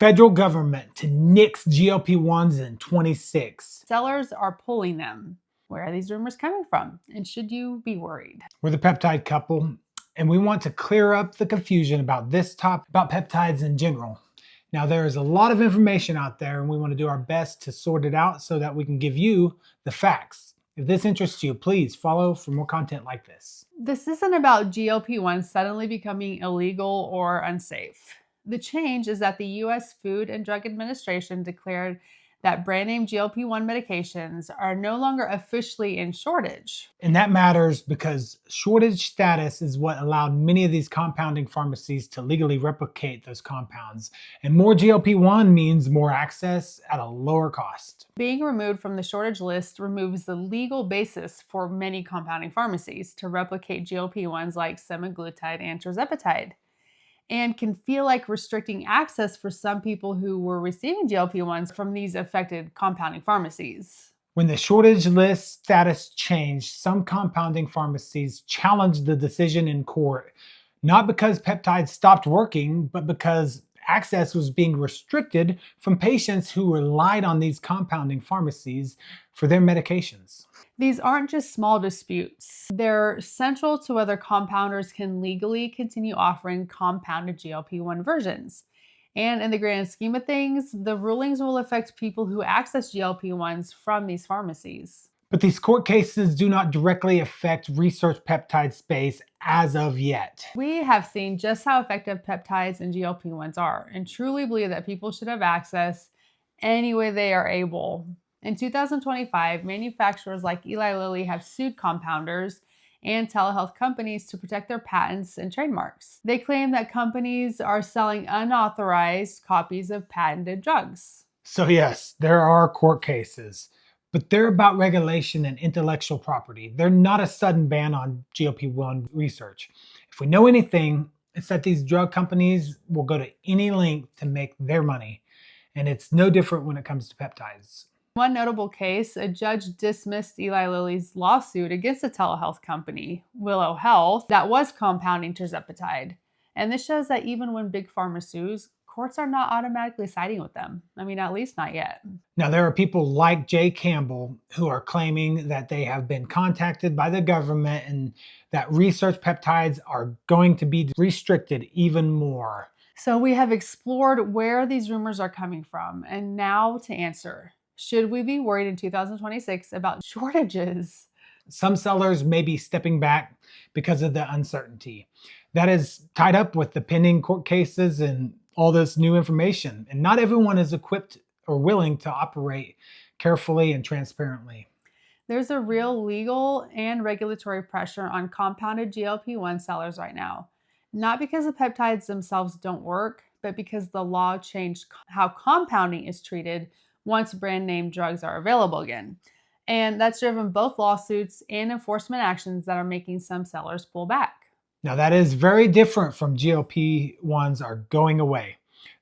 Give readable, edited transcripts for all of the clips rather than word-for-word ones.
Federal government to nix GLP-1s in 26. Sellers are pulling them. Where are these rumors coming from? And should you be worried? We're the Peptide couple, and we want to clear up the confusion about this topic, about peptides in general. Now, there is a lot of information out there, and we want to do our best to sort it out so that we can give you the facts. If this interests you, please follow for more content like this. This isn't about GLP-1 suddenly becoming illegal or unsafe. The change is that the U.S. Food and Drug Administration declared that brand name GLP-1 medications are no longer officially in shortage. And that matters because shortage status is what allowed many of these compounding pharmacies to legally replicate those compounds. And more GLP-1 means more access at a lower cost. Being removed from the shortage list removes the legal basis for many compounding pharmacies to replicate GLP-1s like semaglutide and tirzepatide, and can feel like restricting access for some people who were receiving GLP-1s from these affected compounding pharmacies. When the shortage list status changed, some compounding pharmacies challenged the decision in court, not because peptides stopped working, but because access was being restricted from patients who relied on these compounding pharmacies for their medications. These aren't just small disputes. They're central to whether compounders can legally continue offering compounded GLP-1 versions. And in the grand scheme of things, the rulings will affect people who access GLP-1s from these pharmacies. But these court cases do not directly affect research peptide space as of yet. We have seen just how effective peptides and GLP-1s are, and truly believe that people should have access any way they are able. In 2025, manufacturers like Eli Lilly have sued compounders and telehealth companies to protect their patents and trademarks. They claim that companies are selling unauthorized copies of patented drugs. So yes, there are court cases, but they're about regulation and intellectual property. They're not a sudden ban on GLP-1 research. If we know anything, it's that these drug companies will go to any length to make their money. And it's no different when it comes to peptides. One notable case, a judge dismissed Eli Lilly's lawsuit against a telehealth company, Willow Health, that was compounding tirzepatide. And this shows that even when big pharma sues, courts are not automatically siding with them. I mean, at least not yet. Now, there are people like Jay Campbell who are claiming that they have been contacted by the government and that research peptides are going to be restricted even more. So we have explored where these rumors are coming from, and now to answer. Should we be worried in 2026 about shortages? Some sellers may be stepping back because of the uncertainty. That is tied up with the pending court cases and all this new information. And not everyone is equipped or willing to operate carefully and transparently. There's a real legal and regulatory pressure on compounded GLP-1 sellers right now. Not because the peptides themselves don't work, but because the law changed how compounding is treated once brand name drugs are available again. And that's driven both lawsuits and enforcement actions that are making some sellers pull back. Now that is very different from GLP-1s are going away.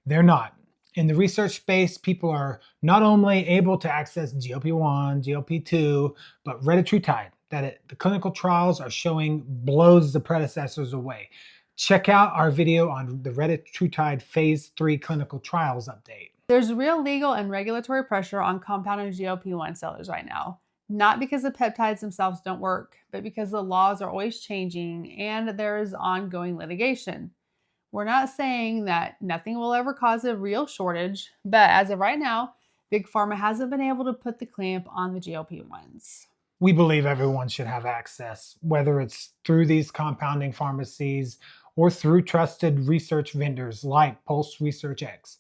They're not. In the research space, people are not only able to access GLP-1, GLP-2, but retatrutide, that the clinical trials are showing blows the predecessors away. Check out our video on the retatrutide phase 3 clinical trials update. There's real legal and regulatory pressure on compounded GLP-1 sellers right now. Not because the peptides themselves don't work, but because the laws are always changing and there is ongoing litigation. We're not saying that nothing will ever cause a real shortage, but as of right now, Big Pharma hasn't been able to put the clamp on the GLP-1s. We believe everyone should have access, whether it's through these compounding pharmacies or through trusted research vendors like Pulse Research X,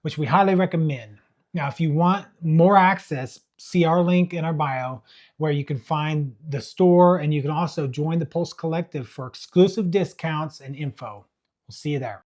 which we highly recommend. Now, if you want more access, see our link in our bio where you can find the store, and you can also join the Pulse Collective for exclusive discounts and info. We'll see you there.